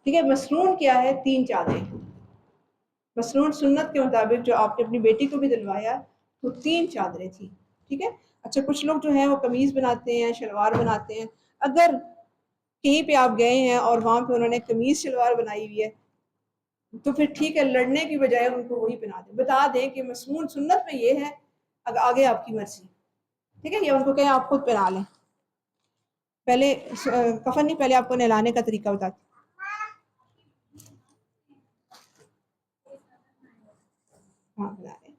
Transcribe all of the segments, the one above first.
ٹھیک ہے. مسنون کیا ہے؟ 3 چادریں. مسنون سنت کے مطابق جو آپ نے اپنی بیٹی کو بھی دلوایا تو 3 چادریں تھیں. ٹھیک ہے. اچھا کچھ لوگ جو ہیں وہ قمیض بناتے ہیں، شلوار بناتے ہیں. اگر کہیں پہ آپ گئے ہیں اور وہاں پہ انہوں نے قمیض شلوار بنائی ہوئی ہے تو پھر ٹھیک ہے، لڑنے کی بجائے ان کو وہی پہنا دیں. بتا دیں کہ مسنون سنت میں یہ ہے، اگر آگے آپ کی مرضی. ٹھیک ہے. یا ان کو کہیں آپ خود پہنا لیں. پہلے کفن نہیں، پہلے آپ کو نہلانے کا طریقہ بتاتی. ہاں بنا لیں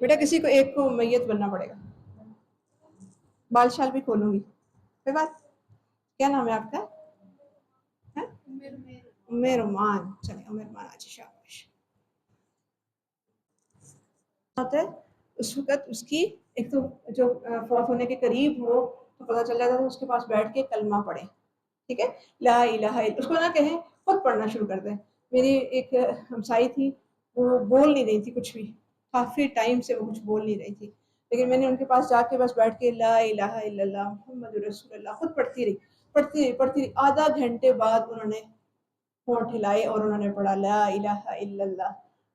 بیٹا. کسی کو ایک کو میت بننا پڑے گا. بال شال بھی کھولوں گی. کوئی بات. کیا نام ہے آپ کا؟ مہرمان. چلے مہرمان. اچھا شاباش. ہوتا ہے اس وقت اس کی ایک تو جو فوت ہونے کے قریب ہو تو پتہ چل جاتا ہے اس کے پاس بیٹھ کے کلمہ پڑھے. ٹھیک ہے. لا الہ الا، اس کو نہ کہیں، خود پڑھنا شروع کر دیں. میری ایک ہمسائی تھی، وہ بول نہیں رہی تھی کچھ بھی، کافی ٹائم سے وہ کچھ بول نہیں رہی تھی، لیکن میں نے ان کے پاس جا کے بس بیٹھ کے لا الہ الا اللہ محمد رسول اللہ خود پڑھتی رہی پڑھتی رہی. آدھا گھنٹے بعد انہوں نے ہونٹ ہلائے اور انہوں نے پڑھا لا الہ الا اللہ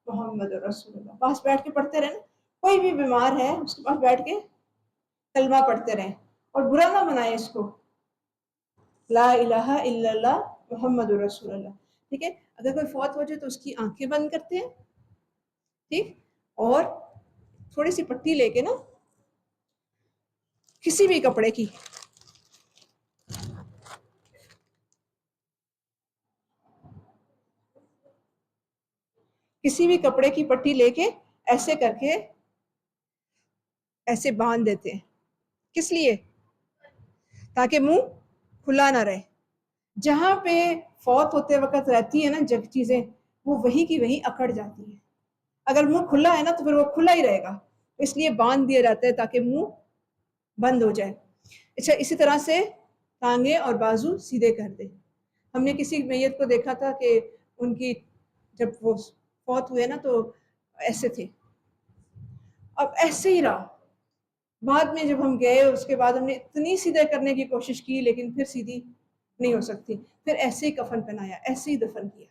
محمد رسول اللہ. پاس بیٹھ کے پڑھتے رہے نا. کوئی بھی بیمار ہے اس کے پاس بیٹھ کے کلمہ پڑھتے رہیں اور برا نہ منائے اس کو. لا الہ الا اللہ محمد رسول اللہ. ٹھیک ہے. اگر کوئی فوت ہو جائے تو اس کی آنکھیں بند کرتے ہیں. ٹھیک. اور تھوڑی سی پٹی لے کے نا، کسی بھی کپڑے کی، کسی بھی کپڑے کی پٹی لے کے ایسے کر کے ایسے باندھ دیتے ہیں. کس لیے؟ تاکہ منہ کھلا نہ رہے. جہاں پہ فوت ہوتے وقت رہتی ہے نا جب چیزیں، وہ وہی کی وہی اکڑ جاتی ہیں. اگر منہ کھلا ہے نا تو پھر وہ کھلا ہی رہے گا، اس لیے باندھ دیا جاتا ہے تاکہ منہ بند ہو جائے. اچھا اسی طرح سے ٹانگیں اور بازو سیدھے کر دیں. ہم نے کسی میت کو دیکھا تھا کہ ان کی جب وہ فوت ہوئے نا تو ایسے تھے، اب ایسے ہی رہا. بعد میں جب ہم گئے اس کے بعد ہم نے اتنی سیدھے کرنے کی کوشش کی لیکن پھر سیدھی نہیں ہو سکتی. پھر ایسے ہی کفن پہنایا، ایسے ہی دفن کیا.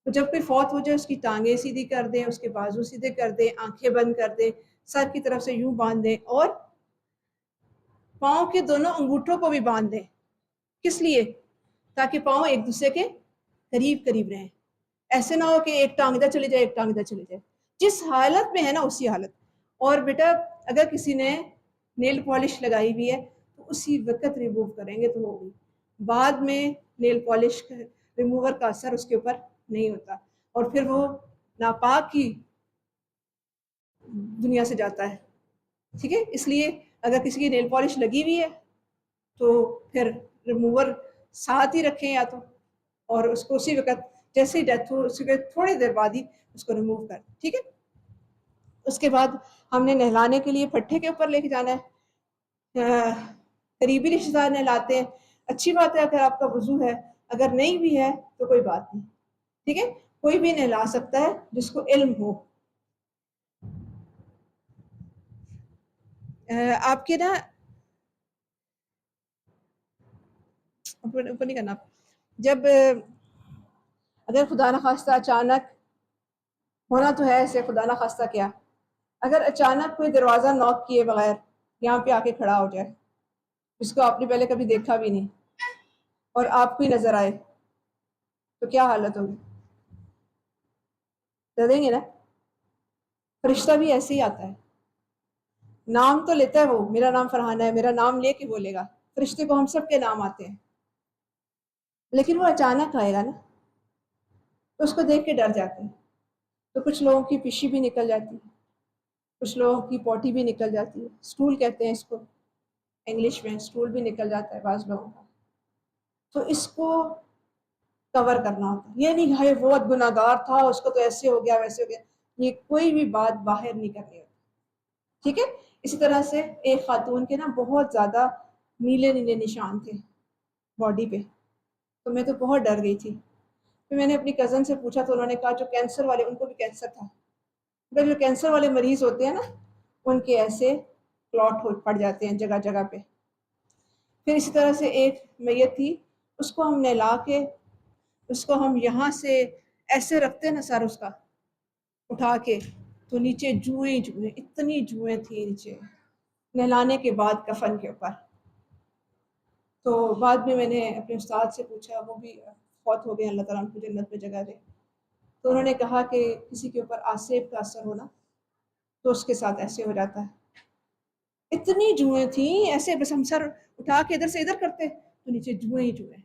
تو جب کوئی فوت ہو جائے اس کی ٹانگیں سیدھی کر دیں، اس کے بازو سیدھے کر دیں، آنکھیں بند کر دیں، سر کی طرف سے یوں باندھ دیں اور پاؤں کے دونوں انگوٹھوں کو بھی باندھ دیں. کس لیے؟ تاکہ پاؤں ایک دوسرے کے قریب قریب رہیں. ایسے نہ ہو کہ ایک ٹانگ ادھر چلی جائے ایک ٹانگ ادھر چلی جائے. جس حالت میں ہے نا اسی حالت. اور بیٹا اگر کسی نے نیل پالش لگائی ہوئی ہے تو اسی وقت ریموو کریں گے تو ہوگی. بعد میں نیل پالش ریموور کا اثر اس کے اوپر نہیں ہوتا اور پھر وہ ناپاک کی دنیا سے جاتا ہے. ٹھیک ہے. اس لیے اگر کسی کی نیل پالش لگی ہوئی ہے تو پھر ریموور ساتھ ہی رکھیں یا تو، اور اس کو اسی وقت جیسے ہی ڈیتھ ہو اس کے تھوڑی دیر بعد ہی اس کو ریموو کر. ٹھیک ہے. اس کے بعد ہم نے نہلانے کے لیے پٹھے کے اوپر لے کے جانا ہے. قریبی رشتے دار نہلاتے ہیں. اچھی بات ہے اگر آپ کا وضو ہے، اگر نہیں بھی ہے تو کوئی بات نہیں. ٹھیک ہے. کوئی بھی نہلا سکتا ہے جس کو علم ہو. آپ کے نا اوپر نہیں کرنا. جب اگر خدا نخواستہ اچانک ہونا تو ہے ایسے، خدا نخواستہ کیا، اگر اچانک کوئی دروازہ نوک کیے بغیر یہاں پہ آ کے کھڑا ہو جائے جس کو آپ نے پہلے کبھی دیکھا بھی نہیں اور آپ کو ہی نظر آئے تو کیا حالت ہوگی؟ ڈریں گے نا. فرشتہ بھی ایسے ہی آتا ہے. نام تو لیتا ہے وہ، میرا نام فرحانہ ہے، میرا نام لے کے بولے گا. فرشتے کو ہم سب کے نام آتے ہیں لیکن وہ اچانک آئے گا نا تو اس کو دیکھ کے ڈر جاتے ہیں. تو کچھ لوگوں کی پشی بھی نکل جاتی ہے، کچھ لوگوں کی پوٹی بھی نکل جاتی ہے. اسٹول کہتے ہیں اس کو انگلش میں. اسٹول بھی نکل جاتا ہے بعض لوگوں کا. تو اس کو کور کرنا ہوتا ہے. یہ نہیں کہ بہت گناہ گار تھا اس کو تو ایسے ہو گیا ویسے ہو گیا، یہ کوئی بھی بات باہر نہیں کرنی ہوتی. ٹھیک ہے. اسی طرح سے ایک خاتون کے نا بہت زیادہ نیلے نیلے نشان تھے باڈی پہ، تو میں تو بہت ڈر گئی تھی. پھر میں نے اپنی کزن سے پوچھا تو انہوں نے کہا جو کینسر والے، ان کو بھی کینسر تھا. اگر جو کینسر والے مریض ہوتے ہیں نا ان کے ایسے کلاٹ پڑ جاتے ہیں جگہ جگہ پہ. پھر اسی طرح سے ایک میت تھی، اس کو ہم نہلا کے اس کو ہم یہاں سے ایسے رکھتے نا سر اس کا اٹھا کے، تو نیچے جوئیں جوئیں، اتنی جوئیں تھیں نیچے نہلانے کے بعد کفن کے اوپر۔ تو بعد میں نے اپنے استاد سے پوچھا، وہ بھی فوت ہو گئے، اللہ تعالیٰ ان کو جنت میں جگہ دے، تو انہوں نے کہا کہ کسی کے اوپر آسیب کا اثر ہونا تو اس کے ساتھ ایسے ہو جاتا ہے۔ اتنی جوئیں تھیں، ایسے بس ہم سر اٹھا کے ادھر سے ادھر کرتے تو نیچے جوئیں ہی جوئیں،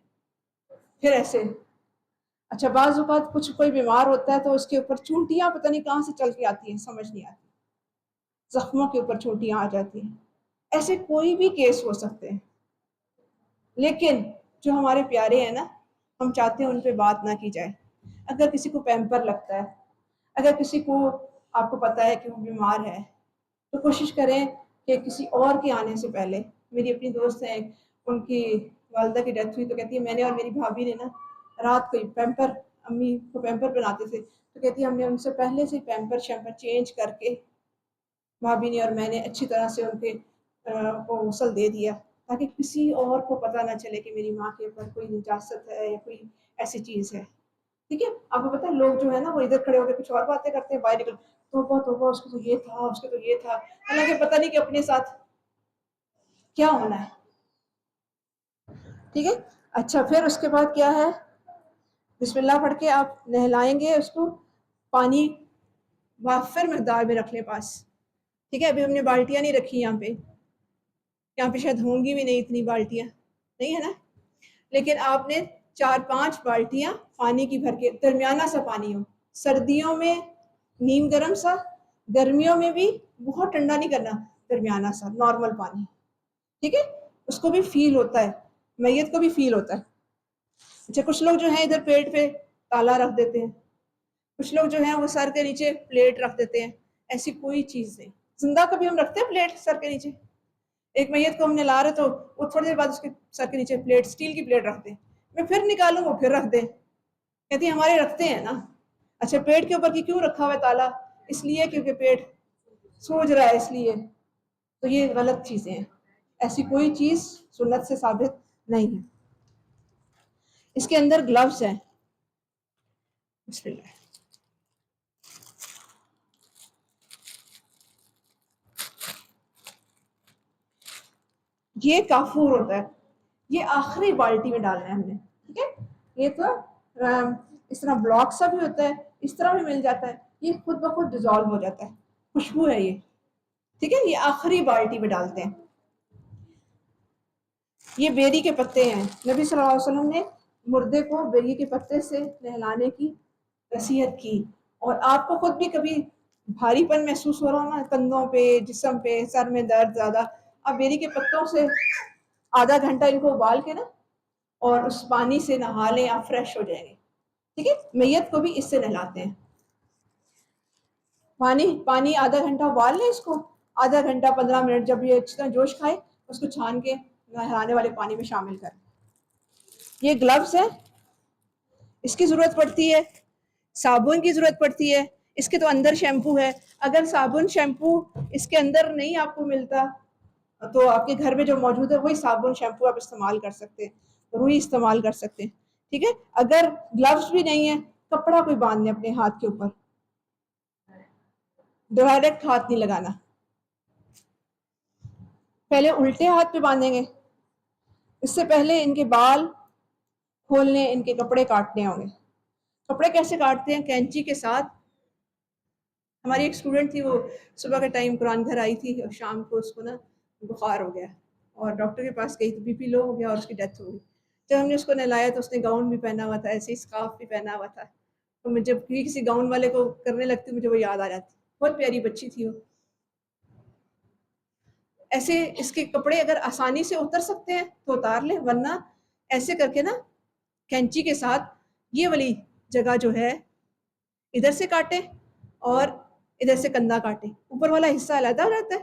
پھر ایسے۔ اچھا بعض اوقات کچھ کوئی بیمار ہوتا ہے تو اس کے اوپر چونٹیاں پتہ نہیں کہاں سے چل کے آتی ہیں، سمجھ نہیں آتی، زخموں کے اوپر چونٹیاں آ جاتی ہیں، ایسے کوئی بھی کیس ہو سکتے ہیں۔ لیکن جو ہمارے پیارے ہیں نا، ہم چاہتے ہیں ان پہ بات نہ کی جائے۔ اگر کسی کو پیمپر لگتا ہے، اگر کسی کو آپ کو پتہ ہے کہ وہ بیمار ہے، تو کوشش کریں کہ کسی اور کے آنے سے پہلے، میری اپنی دوست ہیں، ان کی والدہ کی ڈیتھ ہوئی تو کہتی ہے میں نے اور میری بھابھی نے نا رات کو پیمپر، امی کو پیمپر بناتے تھے تو کہتی ہے ہم نے ان سے پہلے سے پیمپر شیمپر چینج کر کے، بھابھی نے اور میں نے اچھی طرح سے ان کے کو غسل دے دیا تاکہ کسی اور کو پتہ نہ چلے کہ میری ماں کے اوپر کوئی نجاست ہے یا کوئی ایسی چیز ہے۔ ٹھیک ہے، آپ کو پتہ ہے لوگ جو ہے نا وہ ادھر کھڑے ہو کے کچھ اور باتیں کرتے ہیں، باہر نکل توبہ توبہ اس کو تو یہ تھا، اس کو تو یہ تھا، حالانکہ پتہ نہیں کہ اپنے ساتھ کیا ہونا ہے۔ ٹھیک ہے، اچھا پھر اس کے بعد کیا ہے، بسم اللہ پڑھ کے آپ نہلائیں گے اس کو، پانی وافر مقدار میں رکھ لیں پاس۔ ٹھیک ہے، ابھی ہم نے بالٹیاں نہیں رکھی یہاں پہ شاید ہوں گی بھی نہیں اتنی بالٹیاں، نہیں ہے نا، لیکن آپ نے 4-5 بالٹیاں پانی کی بھر کے، درمیانہ سا پانی ہو، سردیوں میں نیم گرم سا، گرمیوں میں بھی بہت ٹھنڈا نہیں کرنا، درمیانہ سا نارمل پانی۔ ٹھیک ہے، اس کو بھی فیل ہوتا ہے، میت کو بھی فیل ہوتا ہے۔ اچھا کچھ لوگ جو ہیں ادھر پیٹ پہ تالا رکھ دیتے ہیں، کچھ لوگ جو ہیں وہ سر کے نیچے پلیٹ رکھ دیتے ہیں، ایسی کوئی چیز نہیں۔ زندہ کبھی ہم رکھتے ہیں پلیٹ سر کے نیچے؟ ایک میت کو ہم نے لا رہے تو وہ تھوڑی دیر بعد اس کے سر کے نیچے پلیٹ، اسٹیل کی پلیٹ رکھ دیں، میں پھر نکالوں وہ پھر رکھ دیں، کہتی ہیں ہمارے رکھتے ہیں نا۔ اچھا پیٹ کے اوپر کی کیوں رکھا ہوا ہے تالا؟ اس لیے کیونکہ پیٹ سوج رہا ہے، اس لیے۔ تو یہ غلط چیزیں ہیں، ایسی کوئی چیز سنت سے ثابت نہیں ہے۔ اس کے اندر گلوز ہیں، بسم اللہ۔ یہ کافور ہوتا ہے، یہ آخری بالٹی میں ڈالنا ہے ہم نے۔ ٹھیک ہے، یہ تو اس طرح بلاک سا بھی ہوتا ہے، اس طرح بھی مل جاتا ہے، یہ خود بخود ڈیزالو ہو جاتا ہے، خوشبو ہے یہ۔ ٹھیک ہے، یہ آخری بالٹی میں ڈالتے ہیں۔ یہ بیری کے پتے ہیں، نبی صلی اللہ علیہ وسلم نے مردے کو بیری کے پتے سے نہلانے کی نصیحت کی۔ اور آپ کو خود بھی کبھی بھاری پن محسوس ہو رہا ہو نا کندھوں پہ، جسم پہ، سر میں درد زیادہ، آپ بیری کے پتوں سے آدھا گھنٹہ ان کو ابال کے نا اور اس پانی سے نہا لیں، آپ فریش ہو جائیں گے۔ ٹھیک ہے، میت کو بھی اس سے نہلاتے ہیں۔ پانی آدھا گھنٹہ ابال لیں اس کو، آدھا گھنٹہ 15 منٹ، جب یہ اچھی طرح جوش کھائے اس کو چھان کے نہلانے والے پانی میں شامل کریں۔ یہ گلوز ہے، اس کی ضرورت پڑتی ہے، صابن کی ضرورت پڑتی ہے، اس کے تو اندر شیمپو ہے، اگر صابن شیمپو اس کے اندر نہیں آپ کو ملتا تو آپ کے گھر میں جو موجود ہے وہی صابن شیمپو آپ استعمال کر سکتے ہیں، روئی استعمال کر سکتے ہیں۔ ٹھیک ہے، اگر گلوز بھی نہیں ہے، کپڑا کوئی باندھ لیں اپنے ہاتھ کے اوپر، ڈائریکٹ ہاتھ نہیں لگانا، پہلے الٹے ہاتھ پہ باندھیں گے، اس سے پہلے ان کے بال کھولنے، ان کے کپڑے کاٹنے ہوں گے۔ کپڑے کیسے کاٹتے ہیں؟ کینچی کے ساتھ۔ ہماری ایک اسٹوڈنٹ تھی، وہ صبح کے ٹائم قرآن گھر آئی تھی اور شام کو اس کو نا بخار ہو گیا اور ڈاکٹر کے پاس گئی تو بی پی لو ہو گیا اور اس کی ڈیتھ ہو گئی۔ جب ہم نے اس کو نہلایا تو اس نے گاؤن بھی پہنا ہوا تھا، ایسے ہی اسکارف بھی پہنا ہوا تھا، تو میں جب بھی کسی گاؤن والے کو کرنے لگتی مجھے وہ یاد آ جاتی، بہت پیاری بچی تھی وہ۔ ایسے اس کے کپڑے اگر آسانی سے اتر سکتے ہیں تو اتار لیں، ورنہ ایسے کر کے نا کینچی کے ساتھ یہ والی جگہ جو ہے ادھر سے کاٹیں اور ادھر سے کندھا کاٹیں، اوپر والا حصہ علیحدہ ہو جاتا ہے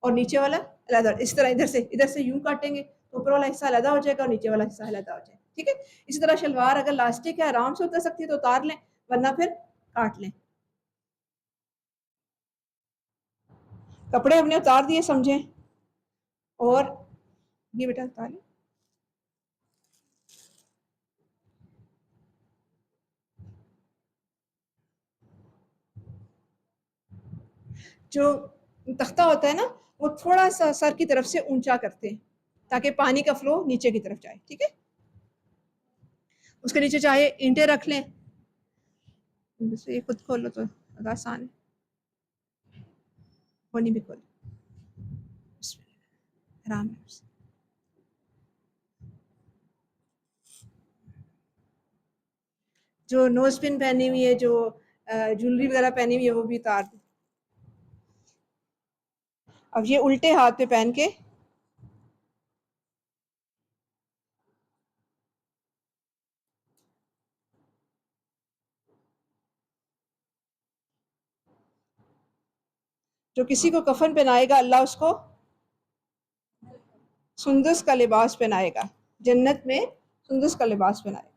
اور نیچے والا علیحدہ، اس طرح ادھر سے یوں کاٹیں گے تو اوپر والا حصہ علیحدہ ہو جائے گا اور نیچے والا حصہ علیحدہ ہو جائے گا۔ ٹھیک ہے، اسی طرح شلوار اگر لاسٹک ہے آرام سے اتر سکتی ہے تو اتار لیں، ورنہ پھر کاٹ لیں۔ کپڑے ہم نے اتار دیے سمجھیں، اور یہ بیٹا اتار لیں۔ جو تختہ ہوتا ہے نا وہ تھوڑا سا سر کی طرف سے اونچا کرتے ہیں تاکہ پانی کا فلو نیچے کی طرف جائے. ٹھیک ہے, اس کے نیچے چاہے اینٹیں رکھ لیں, یہ خود کھول لو تو آسان ہے, ہونی بھی کھول آرام ہے. جو نوز پن پہنی ہوئی ہے, جو جولری وغیرہ پہنی ہوئی ہے, وہ بھی اتار دیں. اب یہ الٹے ہاتھ پہ پہن کے جو کسی کو کفن پہنائے گا اللہ اس کو سندس کا لباس پہنائے گا, جنت میں سندس کا لباس پہنائے گا.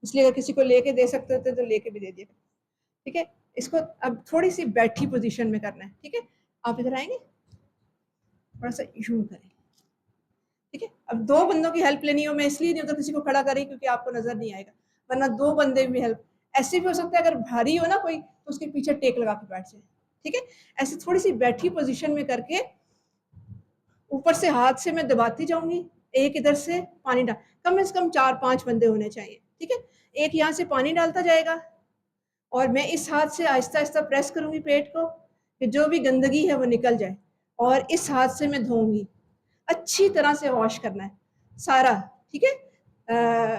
اس لیے اگر کسی کو لے کے دے سکتے ہوتے تو لے کے بھی دے دیا. ٹھیک ہے, اس کو اب تھوڑی سی بیٹھی پوزیشن میں کرنا ہے. ٹھیک ہے, آپ ادھر آئیں گے, تھوڑا سا یوں کریں. ٹھیک ہے, اب 2 بندوں کی ہیلپ لینی ہو, میں اس لیے نہیں ادھر کسی کو کھڑا کر رہی کیونکہ آپ کو نظر نہیں آئے گا, ورنہ 2 بندے بھی ہیلپ. ایسے بھی ہو سکتا ہے اگر بھاری ہو نا کوئی تو اس کے پیچھے ٹیک لگا کے بیٹھ جائے. ٹھیک ہے, ایسے تھوڑی سی بیٹھی پوزیشن میں کر کے اوپر سے ہاتھ سے میں دباتی جاؤں گی, ایک ادھر سے پانی ڈال, کم از کم 4-5 بندے ہونے چاہیے. ٹھیک ہے, ایک یہاں سے پانی ڈالتا جائے گا اور میں اس ہاتھ سے آہستہ آہستہ پریس کروں گی پیٹ کو کہ جو بھی گندگی ہے وہ نکل جائے, اور اس ہاتھ سے میں دھوؤں گی. اچھی طرح سے واش کرنا ہے سارا. ٹھیک ہے,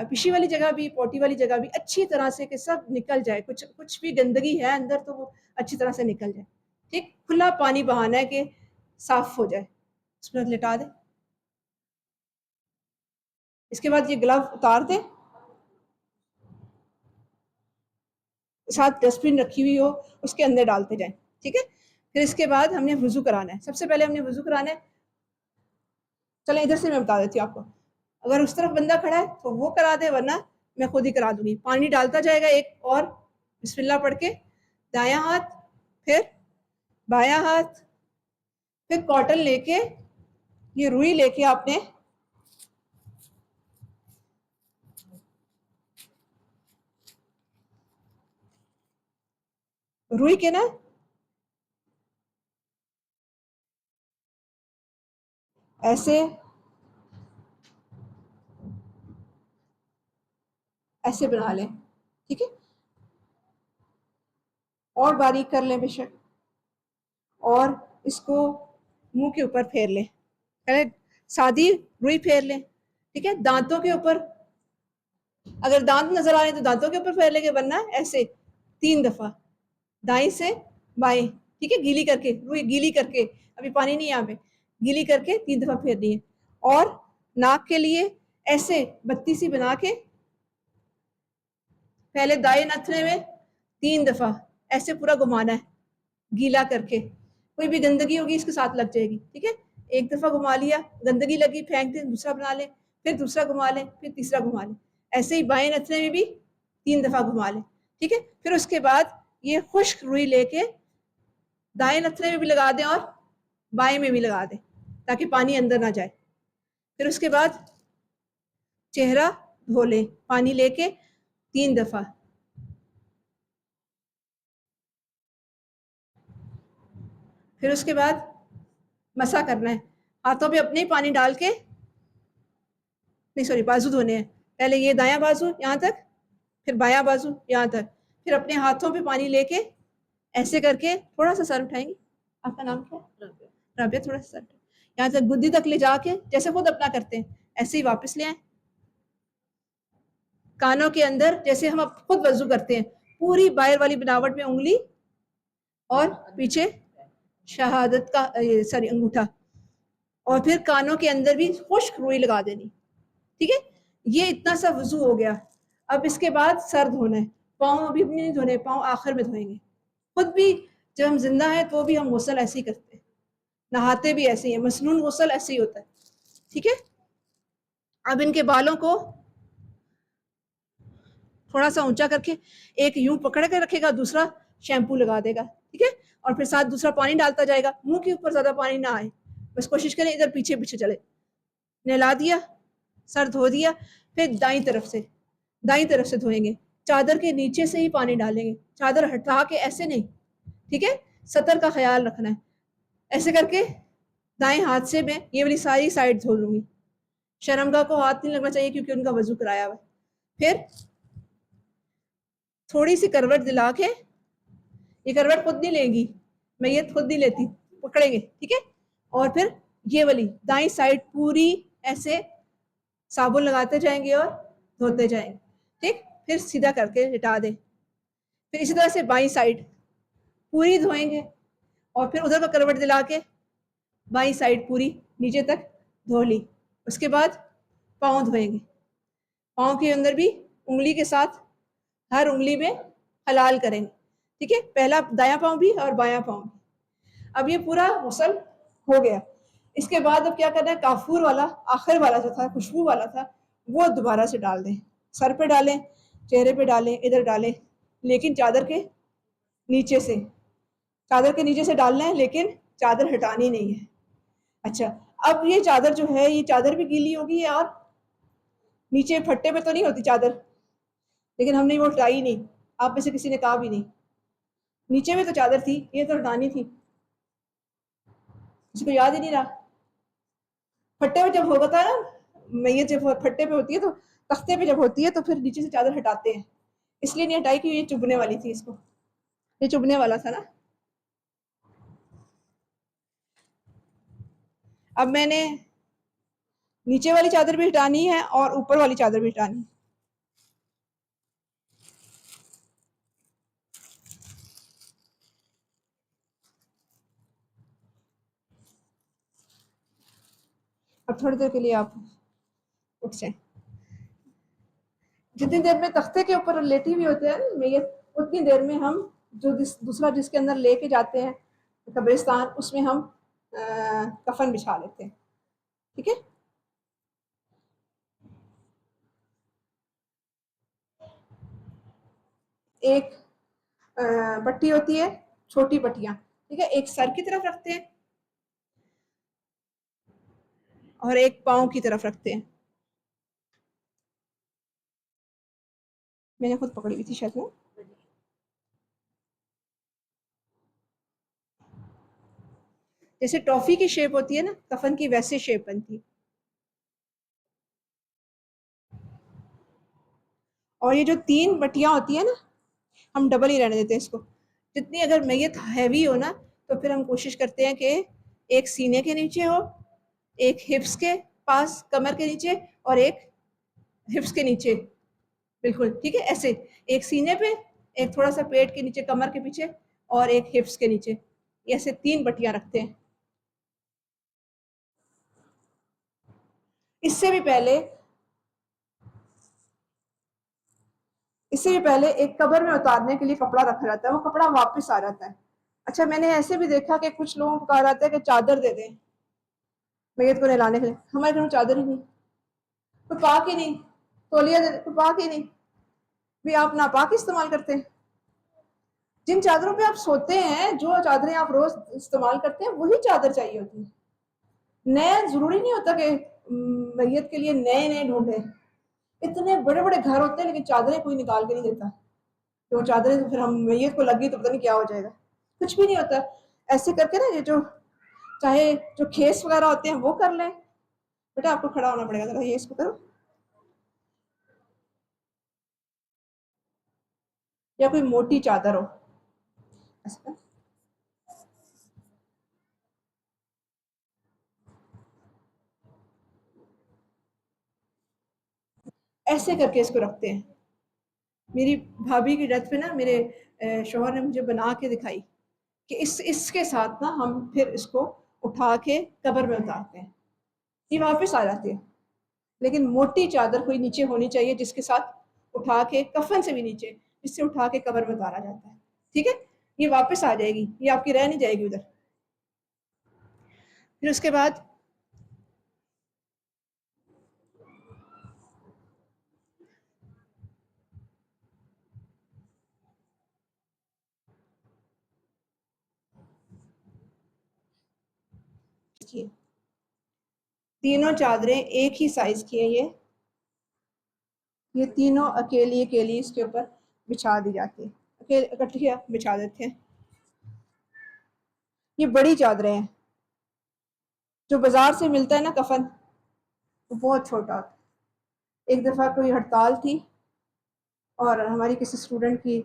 پشی والی جگہ بھی پوٹی والی جگہ بھی اچھی طرح سے کہ سب نکل جائے, کچھ بھی گندگی ہے اندر تو وہ اچھی طرح سے نکل جائے. ٹھیک, کھلا پانی بہانا ہے کہ صاف ہو جائے. اس پر لٹا دیں. اس کے بعد یہ گلو اتار دیں, ساتھ ڈسٹ بن رکھی ہوئی ہو اس کے اندر ڈالتے جائیں. ٹھیک ہے, پھر اس کے بعد ہم نے وضو کرانا ہے. سب سے پہلے ہم نے وضو کرانا ہے. چلیں ادھر سے میں بتا دیتی ہوں آپ کو, اگر اس طرف بندہ کھڑا ہے تو وہ کرا دے, ورنہ میں خود ہی کرا دوں گی. پانی ڈالتا جائے گا ایک اور, بسم اللہ پڑھ کے, دایاں ہاتھ, پھر بایاں ہاتھ, پھر کاٹن لے کے, یہ روئی لے کے آپ نے روئی کے نا ایسے ایسے بنا لیں. ٹھیک ہے, اور باریک کر لیں بے شک, اور اس کو منہ کے اوپر پھیر لیں. پہلے سادی روئی پھیر لیں. ٹھیک ہے, دانتوں کے اوپر, اگر دانت نظر آ رہے ہیں تو دانتوں کے اوپر پھیر لیں گے, ورنہ ایسے 3 دفعہ دائیں سے بائیں. ٹھیک ہے, گیلی کر کے, روئی گیلی کر کے, ابھی پانی نہیں یہاں پہ, گیلی کر کے 3 دفعہ پھیرنی ہے. اور ناک کے لیے ایسے بتی سی بنا کے پہلے دائیں نتھنے میں 3 دفعہ ایسے پورا گھمانا ہے, گیلا کر کے. کوئی بھی گندگی ہوگی اس کے ساتھ لگ جائے گی. ٹھیک ہے, 1 دفعہ گھما لیا, گندگی لگی پھینک دیں, دوسرا بنا لیں, پھر دوسرا گھما لیں, پھر تیسرا گھما لیں. ایسے ہی بائیں نتھنے میں بھی 3 دفعہ گھما لیں. ٹھیک ہے, پھر اس کے بعد یہ خشک روئی لے کے دائیں نتھنے میں بھی لگا دیں اور بائیں میں بھی لگا دیں تاکہ پانی اندر نہ جائے. پھر اس کے بعد چہرہ دھو لیں پانی لے کے 3 دفعہ. پھر اس کے بعد مسا کرنا ہے, ہاتھوں پہ اپنے ہی پانی ڈال کے, نہیں سوری بازو دھونے ہیں. پہلے یہ دایاں بازو یہاں تک, پھر بایاں بازو یہاں تک, پھر اپنے ہاتھوں پہ پانی لے کے ایسے کر کے تھوڑا سا سر اٹھائیں گے. آپ کا نام کیا ہے؟ رابعہ. تھوڑا سا سر یہاں تک گدی تک لے جا کے جیسے خود اپنا کرتے ہیں ایسے ہی واپس لے آئیں. کانوں کے اندر جیسے ہم خود وضو کرتے ہیں, پوری باہر والی بناوٹ میں انگلی اور پیچھے شہادت کا سوری انگوٹھا, اور پھر کانوں کے اندر بھی خشک روئی لگا دینی. ٹھیک ہے, یہ اتنا سا وضو ہو گیا. اب اس کے بعد سر دھونا ہے, پاؤں ابھی نہیں دھونے, پاؤں آخر میں دھوئیں گے. خود بھی جب ہم زندہ ہیں تو بھی ہم غسل ایسے ہی کرتے ہیں, نہاتے بھی ایسے ہی ہیں, مسنون غسل ایسے ہی ہوتا ہے. ٹھیک ہے, اب ان کے بالوں کو تھوڑا سا اونچا کر کے ایک یوں پکڑ کے رکھے گا, دوسرا شیمپو لگا دے گا. ٹھیک ہے, اور پھر ساتھ دوسرا پانی ڈالتا جائے گا. منہ کے اوپر زیادہ پانی نہ آئے, بس کوشش کریں ادھر پیچھے پیچھے چلے. نہلا دیا, سر دھو دیا, پھر دائیں طرف سے دھوئیں گے. چادر کے نیچے سے ہی پانی ڈالیں گے، چادر ہٹا کے ایسے نہیں، ٹھیک ہے، سطر کا خیال رکھنا ہے. ایسے کر کے دائیں ہاتھ سے میں یہ والی ساری سائڈ دھو لوں گی. شرمگاہ کو ہاتھ نہیں لگنا چاہیے کیونکہ ان کا وضو کرایا ہوا ہے. پھر تھوڑی سی کروٹ دلا کے، یہ کروٹ خود نہیں لے گی، میں یہ خود نہیں لیتی، پکڑیں گے، ٹھیک ہے. اور پھر یہ والی دائیں سائڈ پوری ایسے صابن لگاتے جائیں گے اور دھوتے جائیں گے، ٹھیک. پھر سیدھا کر کے ہٹا دیں. پھر اسی طرح سے بائیں سائڈ پوری دھوئیں گے اور پھر ادھر کا کروٹ دلا کے بائیں سائڈ پوری نیچے تک دھو لی. اس کے بعد پاؤں دھوئیں گے. پاؤں کے اندر بھی انگلی کے ساتھ ہر انگلی میں حلال کریں گے، ٹھیک ہے، پہلا دایاں پاؤں بھی اور بایاں پاؤں بھی. اب یہ پورا غسل ہو گیا. اس کے بعد اب کیا کرنا ہے، کافور والا آخر والا جو تھا، خوشبو والا تھا، وہ دوبارہ سے ڈال دیں. سر پہ ڈالیں، چہرے پہ ڈالیں، ادھر ڈالیں، لیکن چادر کے نیچے سے، چادر کے نیچے سے ڈالنا ہے لیکن چادر ہٹانی نہیں ہے. اچھا، اب یہ چادر جو ہے، یہ چادر بھی گیلی ہوگی اور نیچے پھٹے پہ تو نہیں ہوتی چادر، لیکن ہم نے وہ ہٹائی نہیں، آپ میں سے کسی نے کہا بھی نہیں. نیچے میں تو چادر تھی، یہ تو ہٹانی تھی، کسی کو یاد ہی نہیں رہا. پھٹے پہ جب ہوتا ہے نا، میت جب پھٹے پہ ہوتی ہے تو تختے پہ جب ہوتی ہے تو پھر نیچے سے چادر ہٹاتے ہیں، اس لیے نہیں ہٹائی کہ یہ چبھنے والی تھی، اس کو یہ چبھنے والا تھا نا. اب میں نے نیچے والی چادر بھی ہٹانی ہے اور اوپر والی چادر بھی ہٹانی ہے. اب تھوڑی دیر کے لیے آپ اٹھ جائیں. جتنی دیر میں تختے کے اوپر لیٹی ہوئی ہوتے ہیں میت، اتنی دیر میں ہم جو دوسرا جس کے اندر لے کے جاتے ہیں قبرستان، اس میں ہم کفن بچھا لیتے ہیں، ٹھیک ہے. ایک پٹی ہوتی ہے، چھوٹی پٹیاں، ٹھیک ہے، ایک سر کی طرف رکھتے ہیں اور ایک پاؤں کی طرف رکھتے ہیں. میں نے خود پکڑی ہوئی تھی شاید وہ. جیسے ٹافی کی شیپ ہوتی ہے نا کفن کی، ویسے شیپ بنتی ہے. اور یہ جو 3 بٹیاں ہوتی ہیں نا، ہم ڈبل ہی رہنے دیتے ہیں اس کو. جتنی اگر میت ہیوی ہو نا تو پھر ہم کوشش کرتے ہیں کہ ایک سینے کے نیچے ہو، ایک ہپس کے پاس کمر کے نیچے، اور ایک ہپس کے نیچے، بالکل ٹھیک ہے، ایسے ایک سینے پہ، ایک تھوڑا سا پیٹ کے نیچے کمر کے پیچھے، اور ایک ہپس کے نیچے. ایسے 3 بٹیاں رکھتے ہیں. اس سے بھی پہلے ایک قبر میں اتارنے کے لیے کپڑا رکھا جاتا ہے، وہ کپڑا واپس آ جاتا ہے. اچھا، میں نے ایسے بھی دیکھا کہ کچھ لوگوں کو کہا جاتا ہے کہ چادر دے دیں میت کو نہلانے کے لیے. ہمارے گھر میں چادر ہی نہیں، کوئی پاک ہی نہیں، تولیہ دے کوئی پاک ہی نہیں بھی. آپ ناپاک استعمال کرتے ہیں. جن چادروں پہ آپ سوتے ہیں، جو چادریں آپ روز استعمال کرتے ہیں، وہی چادر چاہیے ہوتی ہے. نیا ضروری نہیں ہوتا کہ میت کے لیے نئے نئے ڈھونڈے. اتنے بڑے بڑے گھر ہوتے ہیں لیکن چادریں کوئی نکال کے نہیں دیتا. تو چادریں تو پھر ہم میت کو لگی تو پتہ نہیں کیا ہو جائے گا. کچھ بھی نہیں ہوتا. ایسے کر کے نا، یہ جو چاہے جو کھیس وغیرہ ہوتے ہیں وہ کر لیں. بیٹا آپ کو کھڑا ہونا پڑے گا ذرا، یہ اس کو کرو. یا کوئی موٹی چادر ہو ایسا. ایسے کر کے اس کو رکھتے ہیں. میری بھابھی کی ڈیتھ پہ نا میرے شوہر نے مجھے بنا کے دکھائی کہ اس کے ساتھ نا ہم پھر اس کو اٹھا کے قبر میں اتارتے ہیں. یہ واپس آ جاتی ہے. لیکن موٹی چادر کوئی نیچے ہونی چاہیے جس کے ساتھ اٹھا کے، کفن سے بھی نیچے، جس سے اٹھا کے قبر میں اتارا جاتا ہے، ٹھیک ہے. یہ واپس آ جائے گی، یہ آپ کی رہ نہیں جائے گی ادھر. پھر اس کے بعد تینوں چادریں ایک ہی سائز کی ہیں. یہ تینوں اکیلی اکیلی اس کے اوپر بچھا دی جاتی ہے. اکٹھی بچھا دیتے ہیں. یہ بڑی چادریں ہیں. جو بازار سے ملتا ہے نا کفن، وہ بہت چھوٹا ہوتا ہے. ایک دفعہ کوئی ہڑتال تھی اور ہماری کسی اسٹوڈنٹ کی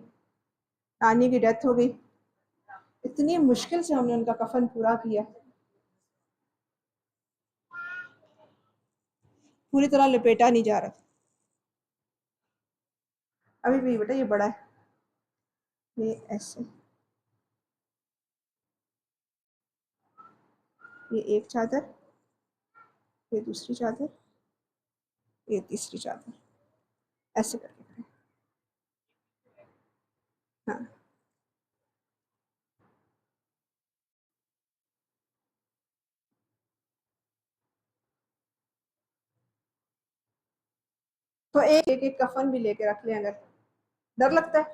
نانی کی ڈیتھ ہو گئی. اتنی مشکل سے ہم نے ان کا کفن پورا کیا، پوری طرح لپیٹا نہیں جا رہا تھا. ابھی بھی بیٹا یہ بڑا ہے، یہ ایسے، یہ ایک چادر، یہ دوسری چادر، یہ تیسری چادر، ایسے کر کے کریں. ہاں تو ایک کفن بھی لے کے رکھ لیں. اگر ڈر لگتا ہے،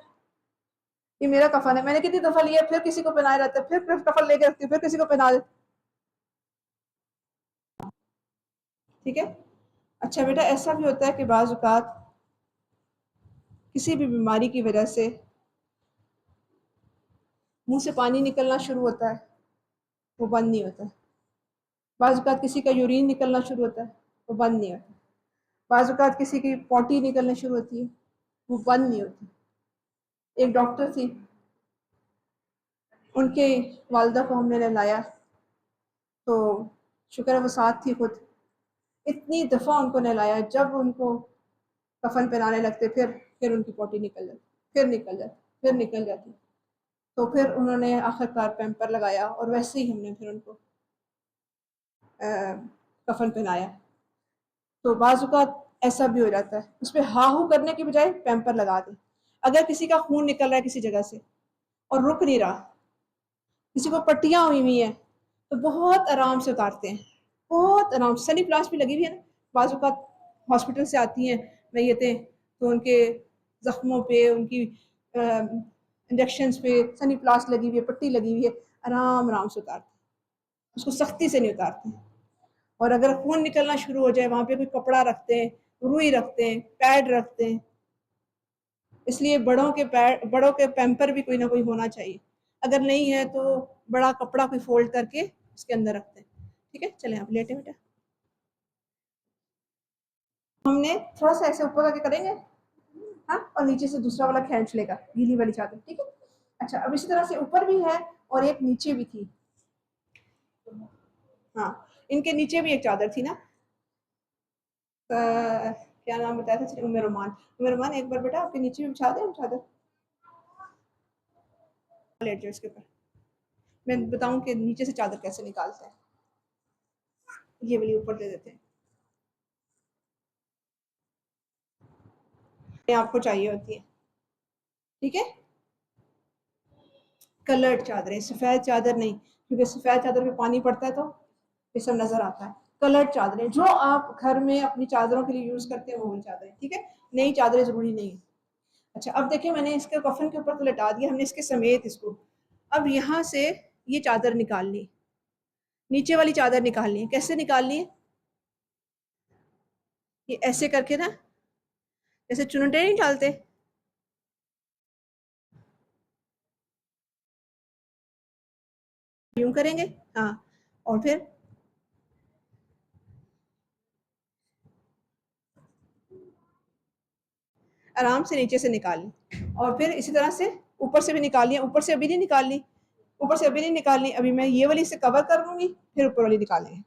یہ میرا کفن ہے، میں نے کتنی دفعہ لیا، پھر کسی کو پہنایا جاتا ہے، پھر کفن لے کے رکھتی ہوں، پھر کسی کو پہنا دیتی. ٹھیک ہے. اچھا بیٹا، ایسا بھی ہوتا ہے کہ بعض اوقات کسی بھی بیماری کی وجہ سے منہ سے پانی نکلنا شروع ہوتا ہے، وہ بند نہیں ہوتا. بعض اوقات کسی کا یورین نکلنا شروع ہوتا ہے، وہ بند نہیں ہوتا. بعض اوقات کسی کی پوٹی نکلنا شروع ہوتی ہے، وہ بند نہیں ہوتی. ایک ڈاکٹر تھی، ان کے والدہ کو ہم نے لایا تو شکر ہے وہ ساتھ تھی خود. اتنی دفعہ ان کو نہلایا، جب ان کو کفن پہنانے لگتے پھر ان کی پوٹی نکل جاتی، پھر نکل جاتی، پھر نکل جاتی. تو پھر انہوں نے آخر کار پیمپر لگایا اور ویسے ہی ہم نے پھر ان کو کفن پہنایا. تو بعض اوقات ایسا بھی ہو جاتا ہے، اس پہ ہاں ہو کرنے کی بجائے پیمپر لگا دیں. اگر کسی کا خون نکل رہا ہے کسی جگہ سے اور رک نہیں رہا، کسی کو پٹیاں ہوئی ہیں، تو بہت آرام سے اتارتے ہیں، بہت آرام سے. سنی پلاس بھی لگی ہوئی ہے نا، بعض اوقات ہاسپٹل سے آتی ہیں میتیں، تو ان کے زخموں پہ، ان کی انجیکشنز پہ سنی پلاس لگی ہوئی ہے، پٹی لگی ہوئی ہے، آرام آرام سے اتارتے ہیں، اس کو سختی سے نہیں اتارتے ہیں. اور اگر خون نکلنا شروع ہو جائے، وہاں پہ کوئی کپڑا رکھتے ہیں، روئی رکھتے ہیں، پیڈ رکھتے ہیں. اس لیے بڑوں کے پیمپر بھی کوئی نہ کوئی ہونا چاہیے. اگر نہیں ہے تو بڑا کپڑا کوئی فولڈ کر کے اس کے اندر رکھتے ہیں. ٹھیک ہے، چلیں آپ لیٹیں بیٹا. ہم نے تھوڑا سا ایسے اوپر کر کے کریں گے، ہاں، اور نیچے سے دوسرا والا کھینچ لے گا، گیلی والی چادر. ٹھیک ہے. اچھا، اب اسی طرح سے اوپر بھی ہے اور ایک نیچے بھی تھی. ہاں، ان کے نیچے بھی ایک چادر تھی نا. کیا نام بتایا تھا؟ ام رومان. ام رومان، ایک بار بیٹا آپ کے نیچے بھی بچھا دیں ہم چادر. لیٹ جائے اس کے اوپر، میں بتاؤں کہ نیچے سے چادر کیسے نکالتے ہیں. یہ والی اوپر دے دیتے ہیں. یہ آپ کو چاہیے ہوتی ہے. ٹھیک ہے. کلرڈ چادریں، سفید چادر نہیں، کیونکہ سفید چادر پہ پانی پڑتا ہے تو یہ سب نظر آتا ہے. کلرڈ چادریں جو آپ گھر میں اپنی چادروں کے لیے یوز کرتے ہیں، وہ والی چادریں. ٹھیک ہے. نئی چادریں ضروری نہیں ہے. اچھا، اب دیکھیں میں نے اس کے کفن کے اوپر تو لٹا دیا، ہم نے اس کے سمیت اس کو. اب یہاں سے یہ چادر نکالنی، نیچے والی چادر نکالنی ہے. کیسے نکالنی ہے؟ یہ ایسے کر کے نا، جیسے چنٹے نہیں ڈالتے، یوں کریں گے. ہاں، اور پھر آرام سے نیچے سے نکالنی، اور پھر اسی طرح سے اوپر سے بھی نکالنی. اوپر سے ابھی نہیں نکالنی، اوپر سے ابھی نہیں نکالنی. ابھی میں یہ والی سے کور کر لوں گی، پھر اوپر والی نکالیں گے.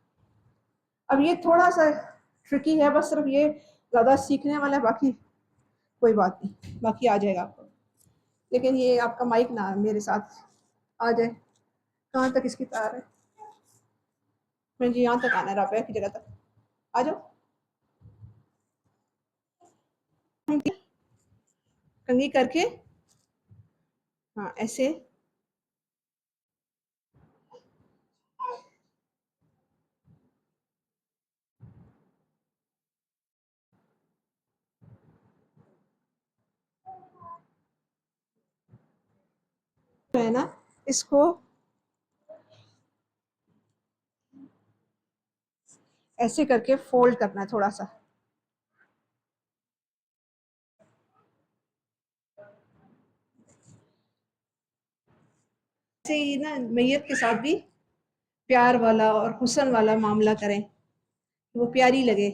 اب یہ تھوڑا سا ٹرکی ہے، بس صرف یہ زیادہ سیکھنے والا ہے، باقی کوئی بات نہیں، باقی آ جائے گا آپ کو. لیکن یہ آپ کا مائک نہ میرے ساتھ آ جائے. کہاں تک اس کی تار ہے؟ میں جی یہاں تک آنا ہے، رابعہ کی جگہ تک آ جاؤ. کنگھی کر کے، ہاں ایسے. جو ہے نا، اس کو ایسے کر کے فولڈ کرنا ہے تھوڑا سا. ایسے ہی نا میت کے ساتھ بھی پیار والا اور حسن والا معاملہ کریں، وہ پیاری لگے.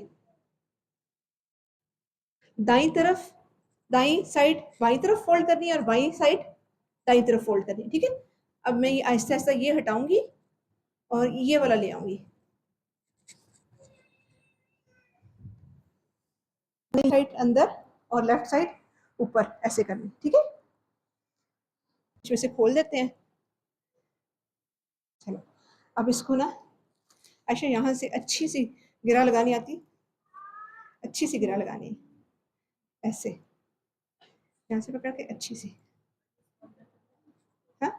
دائیں طرف، دائیں سائڈ بائیں طرف فولڈ کرنی ہے اور بائیں سائڈ دائیں طرف فولڈ کرنی ہے. ٹھیک ہے. اب میں یہ آہستہ آہستہ یہ ہٹاؤں گی اور یہ والا لے آؤں گی. سائڈ اندر اور لیفٹ سائڈ اوپر ایسے کرنی. ٹھیک ہے. اس میں سے کھول دیتے ہیں. چلو اب اس کو نا ایسے یہاں سے اچھی سی گرا لگانی آتی، اچھی سی گرا لگانی ایسے یہاں سے پکڑ کے اچھی سی. ہاں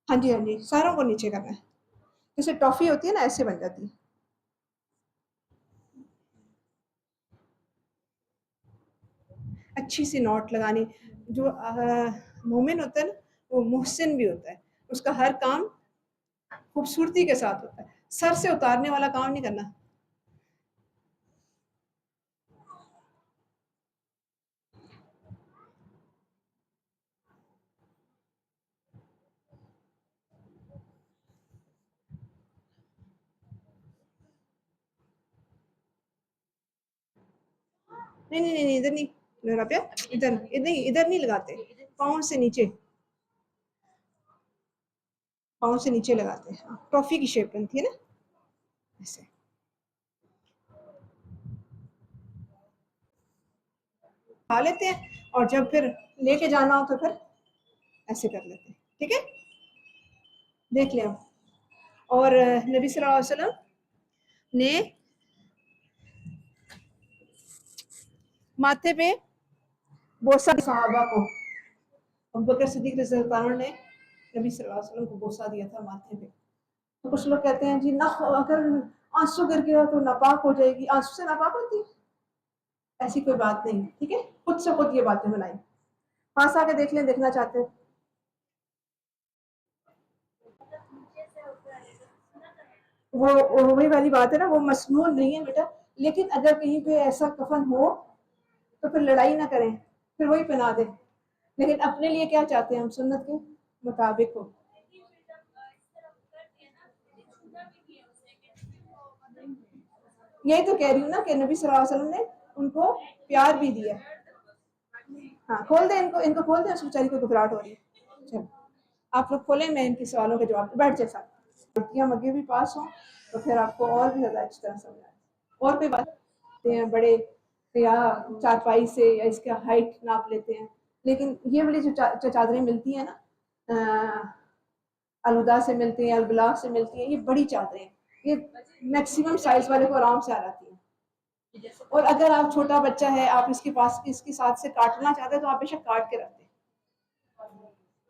ہاں جی ہاں جی، ساروں کو نیچے کرنا ہے. جیسے ٹافی ہوتی ہے نا ایسے بن جاتی ہے. اچھی سی نوٹ لگانی. جو مومن ہوتا ہے نا وہ محسن بھی ہوتا ہے، اس کا ہر کام خوبصورتی کے ساتھ ہوتا ہے. سر سے اتارنے والا کام نہیں کرنا. نہیں نہیں نہیں ادھر نہیں رابعہ، ادھر نہیں، ادھر نہیں لگاتے. پاؤں سے نیچے، پاؤں سے نیچے لگاتے ہیں. ٹرافی کی شیپ بنتی ہے نا ایسے. کھا لیتے ہیں اور جب پھر لے کے جانا ہو تو پھر ایسے کر لیتے ہیں. ٹھیک ہے. دیکھ لیں. اور نبی صلی اللہ علیہ وسلم نے ماتھے پہ بوسہ صحابہ کو، ابوبکر صدیق رضی اللہ عنہ نے نبی صلی اللہ علیہ وسلم کو بوسہ دیا تھا ماتھے پہ. تو کچھ لوگ کہتے ہیں جی نہ اگر آنسو گر گیا تو ناپاک ہو جائے گی. آنسو سے ناپاک ہوتی ہے؟ ایسی کوئی بات نہیں. ٹھیک ہے. خود سے خود یہ باتیں بنائی. پاس آ کے دیکھ لیں، دیکھنا چاہتے ہیں. وہ وہی والی بات ہے نا، وہ مسنون نہیں ہے بیٹا. لیکن اگر کہیں پہ ایسا کفن ہو تو پھر لڑائی نہ کریں، پھر وہی پہنا دیں. لیکن اپنے لیے کیا چاہتے ہیں ہم؟ سنت کے مطابق ہو. یہی تو کہہ رہی ہوں نا کہ نبی صلی اللہ علیہ وسلم نے ان کو پیار بھی دیا. ہاں کھول دیں ان کو، ان کو کھول دیں. اس بیچاری کو گھبراہٹ ہو رہی ہے. چلو آپ لوگ کھولیں، میں ان کے سوالوں کے جواب. بیٹھ جائے ساتھ. لڑکیاں مگے بھی پاس ہوں تو پھر آپ کو اور بھی زیادہ اچھی طرح سمجھ آئے. اور کوئی بات ہیں بڑے یا چارپائی سے یا اس کا ہائٹ ناپ لیتے ہیں. لیکن یہ والی جو چادریں ملتی ہیں نا، الہدا سے ملتی ہیں، البلاغ سے ملتی ہیں، یہ بڑی چادریں ہیں. یہ میکسیمم سائز والے کو آرام سے آ جاتی ہیں. اور اگر آپ چھوٹا بچہ ہے، آپ اس کے پاس اس کے ساتھ سے کاٹنا چاہتے ہیں تو آپ بے شک کاٹ کے رکھتے ہیں.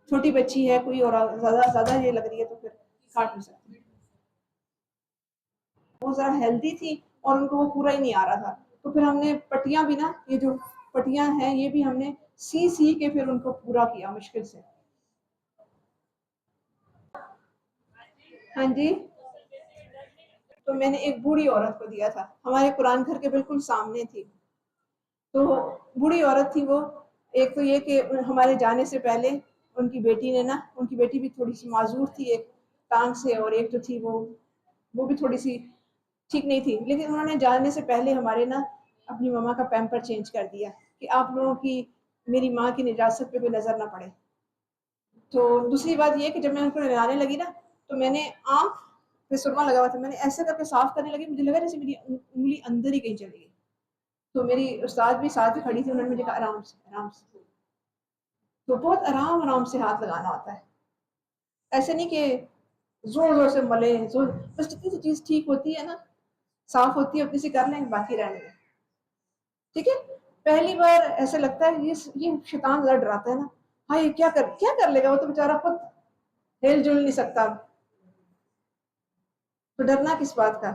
چھوٹی بچی ہے کوئی اور زیادہ زیادہ یہ لگ رہی ہے تو پھر کاٹ نہیں سکتے. وہ ذرا ہیلدی تھی اور ان کو وہ پورا ہی نہیں آ رہا تھا. تو پھر ہم نے پٹیاں بھی نا، یہ جو پٹیاں ہیں یہ بھی ہم نے سی کے پھر ان کو پورا کیا مشکل سے. ہاں جی. تو میں نے ایک بوڑھی عورت کو دیا تھا، ہمارے قرآن گھر کے بالکل سامنے تھی. تو بوڑھی عورت تھی وہ. ایک تو یہ کہ ہمارے جانے سے پہلے ان کی بیٹی نے نا، ان کی بیٹی بھی تھوڑی سی معذور تھی ایک ٹانگ سے، اور ایک جو تھی وہ بھی تھوڑی سی ٹھیک نہیں تھی. لیکن انہوں نے جانے سے پہلے ہمارے نا اپنی ماما کا پیمپر چینج کر دیا کہ آپ لوگوں کی میری ماں کی نجاست پہ کوئی نظر نہ پڑے. تو دوسری بات یہ کہ جب میں ان کو نہلانے لگی نا تو میں نے آنکھ پہ سرما لگا ہوا تھا، میں نے ایسے کر کے صاف کرنے لگی، مجھے لگا جیسے میری انگلی اندر ہی کہیں چلی گئی. تو میری استاد بھی ساتھ ہی کھڑی تھی، انہوں نے مجھے کہا آرام سے آرام سے. تو بہت آرام آرام سے ہاتھ لگانا ہوتا ہے. ایسے نہیں کہ زور زور سے ملے زور. بس جتنی سی چیز ٹھیک ہوتی ہے نا، صاف ہوتی ہے اتنی سی کر لیں، باقی رہنے دیں. ٹھیک ہے. پہلی بار ایسا لگتا ہے یہ شیطان ذرا ڈراتا ہے نا. ہاں یہ کیا کر لے گا، وہ تو بیچارہ خود ہل جل نہیں سکتا. تو ڈرنا کس بات کا.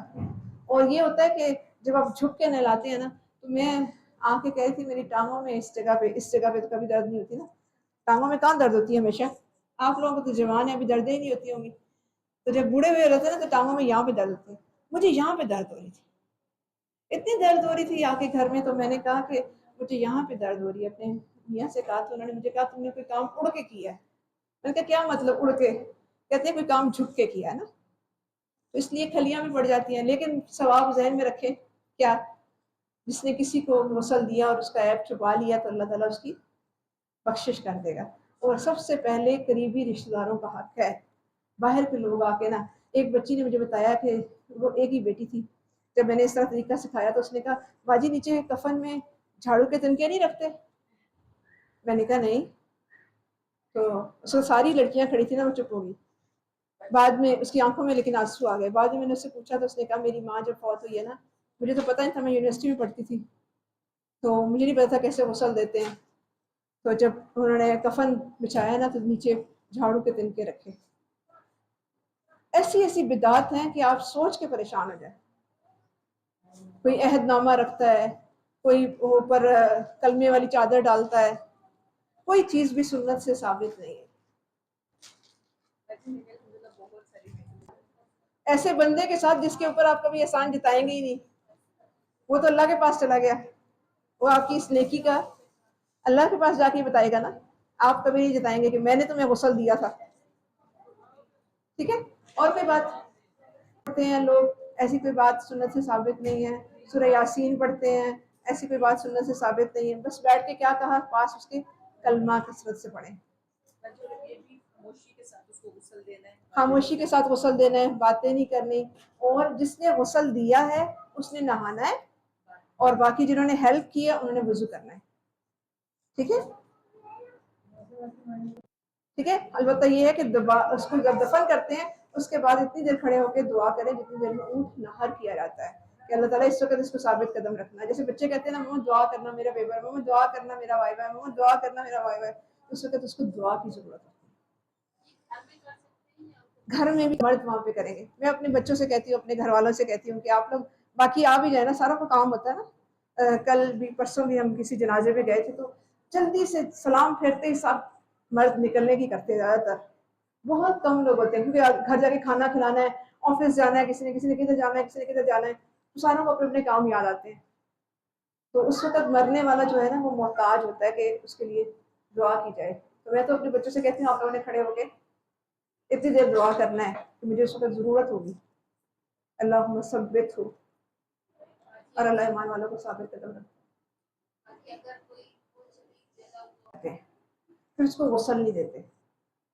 اور یہ ہوتا ہے کہ جب آپ جھک کے نہلاتے ہیں نا، تو میں آ کے کہی تھی میری ٹانگوں میں اس جگہ پہ تو کبھی درد نہیں ہوتی نا. ٹانگوں میں کہاں درد ہوتی ہے ہمیشہ. آپ لوگوں کو تو جوان ہے، ابھی دردیں ہی نہیں ہوتی ہوں گی. تو جب بوڑھے ہوئے رہتے ہیں نا تو ٹانگوں میں یہاں پہ درد ہوتی ہے. مجھے یہاں پہ درد ہو رہی تھی، اتنی درد ہو رہی تھی آ کے گھر میں. تو میں نے کہا کہ مجھے یہاں پہ درد ہو رہی ہے. اپنے میاں سے کہا تو انہوں نے مجھے کہا تم نے کوئی کام اڑ کے کیا ہے. میں نے کہا کیا مطلب اڑ کے؟ کہتے ہیں کوئی کام جھک کے کیا ہے نا، تو اس لیے کھلیاں بھی بڑھ جاتی ہیں. لیکن ثواب ذہن میں رکھے کیا، جس نے کسی کو غسل دیا اور اس کا عیب چھپا لیا تو اللہ تعالیٰ اس کی بخشش کر دے گا. اور سب سے پہلے قریبی رشتہ داروں کا حق ہے. باہر کے لوگ آ کے نا، ایک بچی نے مجھے بتایا کہ وہ ایک ہی بیٹی تھی، جب میں نے اس طرح طریقہ سکھایا تو اس نے کہا باجی نیچے کفن میں جھاڑو کے تنکے نہیں رکھتے؟ میں نے کہا نہیں. تو اس کو ساری لڑکیاں کھڑی تھی نا، وہ چپ ہو گئی. بعد میں اس کی آنکھوں میں لیکن آنسو آ گئے. بعد میں نے اس سے پوچھا تو اس نے کہا میری ماں جب فوت ہوئی ہے نا، مجھے تو پتہ نہیں تھا، میں یونیورسٹی میں پڑھتی تھی تو مجھے نہیں پتا تھا کیسے غسل دیتے ہیں. تو جب انہوں نے کفن بچھایا نا تو نیچے جھاڑو کے تنکے رکھے. ایسی ایسی بدعات ہیں کہ آپ سوچ کے پریشان ہو جائیں. کوئی عہد نامہ رکھتا ہے، کوئی اوپر کلمے والی چادر ڈالتا ہے، کوئی چیز بھی سنت سے ثابت نہیں ہے. ایسے بندے کے ساتھ جس کے اوپر آپ کبھی احسان جتائیں گے ہی نہیں، وہ تو اللہ کے پاس چلا گیا. وہ آپ کی اس نیکی کا اللہ کے پاس جا کے بتائے گا نا. آپ کبھی نہیں جتائیں گے کہ میں نے تمہیں غسل دیا تھا. ٹھیک ہے. اور کوئی بات پڑھتے ہیں لوگ، ایسی کوئی بات سنت سے ثابت نہیں ہے. سورہ یاسین پڑھتے ہیں، ایسی کوئی بات سنت سے ثابت نہیں ہے. بس بیٹھ کے کیا کہا، پاس اس کے کلمہ کثرت سے پڑھیں. خاموشی کے ساتھ غسل دینا ہے، باتیں نہیں کرنی. اور جس نے غسل دیا ہے اس نے نہانا ہے، اور باقی جنہوں نے ہیلپ کی ہے انہوں نے وضو کرنا ہے. ٹھیک ہے. ٹھیک ہے. البتہ یہ ہے کہ اس کو جب دفن کرتے ہیں اس کے بعد اتنی دیر کھڑے ہو کے دعا کریں جتنی دیر میں اونٹ نہر کیا جاتا ہے کہ اللہ تعالیٰ اس وقت اس کو ثابت قدم رکھنا ہے. جیسے بچے کہتے ہیں نا مما دعا کرنا میرا پیپر، مما دعا کرنا میرا وائوا، مما دعا کرنا میرا وائوا، اس وقت اس کو دعا کی ضرورت ہے. گھر میں بھی مرد وہاں پہ کریں گے. میں اپنے بچوں سے کہتی ہوں، اپنے گھر والوں سے کہتی ہوں کہ آپ لوگ باقی آ بھی جائیں نا، سارا کو کام ہوتا ہے نا. کل بھی پرسوں بھی ہم کسی جنازے میں گئے تھے تو جلدی سے سلام پھیرتے ہی سب مرد نکلنے کی کرتے. زیادہ تر بہت کم لوگ ہوتے ہیں کیونکہ گھر جا کے کھانا کھلانا ہے، آفس جانا ہے، کسی نے کدھر جانا ہے، کسی نے کدھر جانا ہے، تو ساروں کو اپنے اپنے کام یاد آتے ہیں. تو اس وقت مرنے والا جو ہے نا وہ محتاج ہوتا ہے کہ اس کے لیے دعا کی جائے. تو میں تو اپنے بچوں سے کہتی ہوں آپ لوگوں نے کھڑے ہو کے اتنی دیر دعا کرنا ہے کہ مجھے اس وقت ضرورت ہوگی. اللہ ثبت ہو، اور اللہ ایمان والوں کو ثابت قدم رکھتے ہیں. پھر اس کو غسل نہیں دیتے.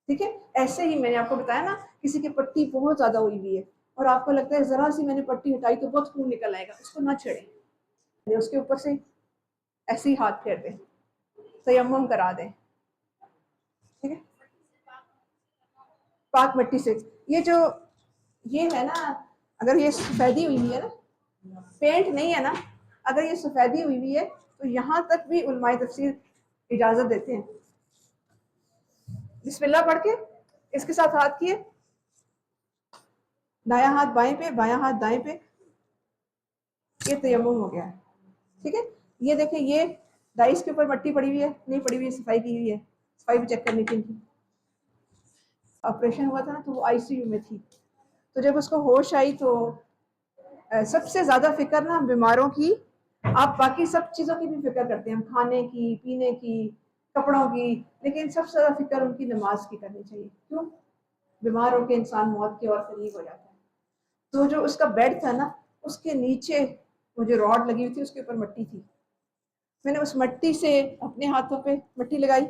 ٹھیک ہے. ایسے ہی میں نے آپ کو بتایا نا، کسی کی پٹی بہت زیادہ ہوئی ہوئی ہے اور آپ کو لگتا ہے ذرا سی میں نے پٹی ہٹائی تو بہت خون نکل آئے گا، اس کو نہ چھیڑیں. اس کے اوپر سے ایسے ہی ہاتھ پھیر دیں، تیمم کرا دیں. ٹھیک ہے. پاک مٹی سے. یہ ہے نا، اگر یہ سفیدی ہوئی ہے نا، پینٹ نہیں ہے نا، اگر یہ سفیدی ہوئی ہوئی ہے تو یہاں تک بھی علماء تفسیر اجازت دیتے ہیں. بسم اللہ پڑھ کے اس کے ساتھ ہاتھ کیے، دایاں ہاتھ بائیں پہ، بایاں ہاتھ دائیں پہ، یہ تیمم ہو گیا ہے. ٹھیک ہے. یہ دیکھیں یہ ڈائس کے اوپر مٹی پڑی ہوئی ہے نہیں پڑی ہوئی ہے، صفائی کی ہوئی ہے. صفائی بھی چیک کرنی تھی. آپریشن ہوا تھا نا تو وہ آئی سی یو میں تھی. تو جب اس کو ہوش آئی تو سب سے زیادہ فکر نا بیماروں کی، آپ باقی سب چیزوں کی بھی فکر کرتے ہیں، ہم کھانے کی، پینے کی، کپڑوں کی، لیکن سب سے زیادہ فکر ان کی نماز کی کرنی چاہیے. کیوں؟ بیمار ہو کے انسان موت کے اور قریب ہو جاتا ہے. تو جو اس کا بیڈ تھا نا اس کے نیچے وہ جو راڈ لگی ہوئی تھی اس کے اوپر مٹی تھی. میں نے اس مٹی سے اپنے ہاتھوں پہ مٹی لگائی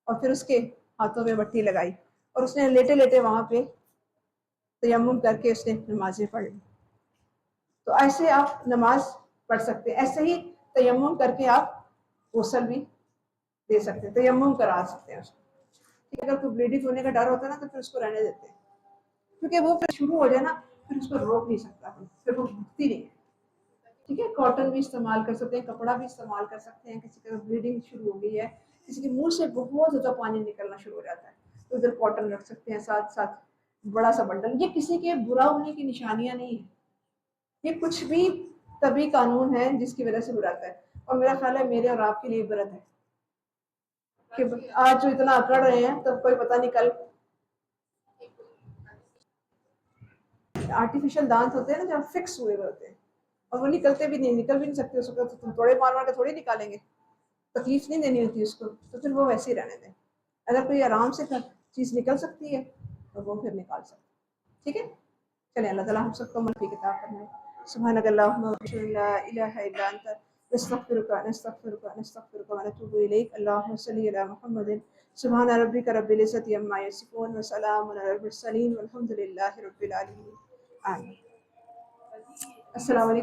اور پھر اس کے ہاتھوں پہ مٹی لگائی، اور اس نے لیٹے لیٹے وہاں پہ تیمم کر کے اس نے نمازیں پڑھ لی. تو ایسے آپ نماز پڑھ سکتے ہیں. ایسے ہی تیمم کر کے آپ غسل بھی دے سکتے ہیں، تیمم کرا سکتے ہیں اس کو. اگر کوئی بلیڈنگ ہونے کا ڈر ہوتا ہے نا تو پھر اس کو رہنے دیتے ہیں، کیونکہ وہ پھر شروع ہو جائے نا پھر اس کو روک نہیں سکتا، پھر وہ رکتی نہیں ہے. ٹھیک ہے. کاٹن بھی استعمال کر سکتے ہیں، کپڑا بھی استعمال کر سکتے ہیں. کسی کا بلیڈنگ شروع ہو گئی ہے، کسی کے منہ سے بہت زیادہ پانی نکلنا شروع ہو جاتا ہے تو ادھر کاٹن رکھ سکتے ہیں، ساتھ ساتھ بڑا سا بنڈل. یہ کسی کے برا ہونے کی نشانیاں نہیں ہیں، یہ کچھ بھی طبی قانون ہے جس کی وجہ سے برا ہے. اور میرا خیال ہے میرے اور آپ کے لیے برت ہے کہ آج جو اتنا اکڑ رہے ہیں تب کوئی پتہ نہیں کل. آرٹیفیشل دانت ہوتے ہیں نا جب فکس ہوئے ہوتے ہیں اور وہ نکلتے بھی نہیں، نکل بھی نہیں سکتے. اس وقت تم توڑے مار مار کے تھوڑی نکالیں گے، تکلیف نہیں دینی ہوتی اس کو، تو پھر وہ ویسے ہی رہنے دیں. اگر کوئی آرام سے چیز نکل سکتی ہے تو وہ پھر نکال سکتے ہیں. ٹھیک ہے. چلیں اللہ تعالیٰ ہم سب کو عمل کی کتاب کرنا ہے. سبحانک اللہم وبحمدک لا الہ الا انت نستغفرک ونتوب الیک. اللہم صلی علی محمد. سبحان ربک رب العزۃ عما یصفون وسلام علی المرسلین والحمد للہ رب العالمین. آمین. السلام علیکم.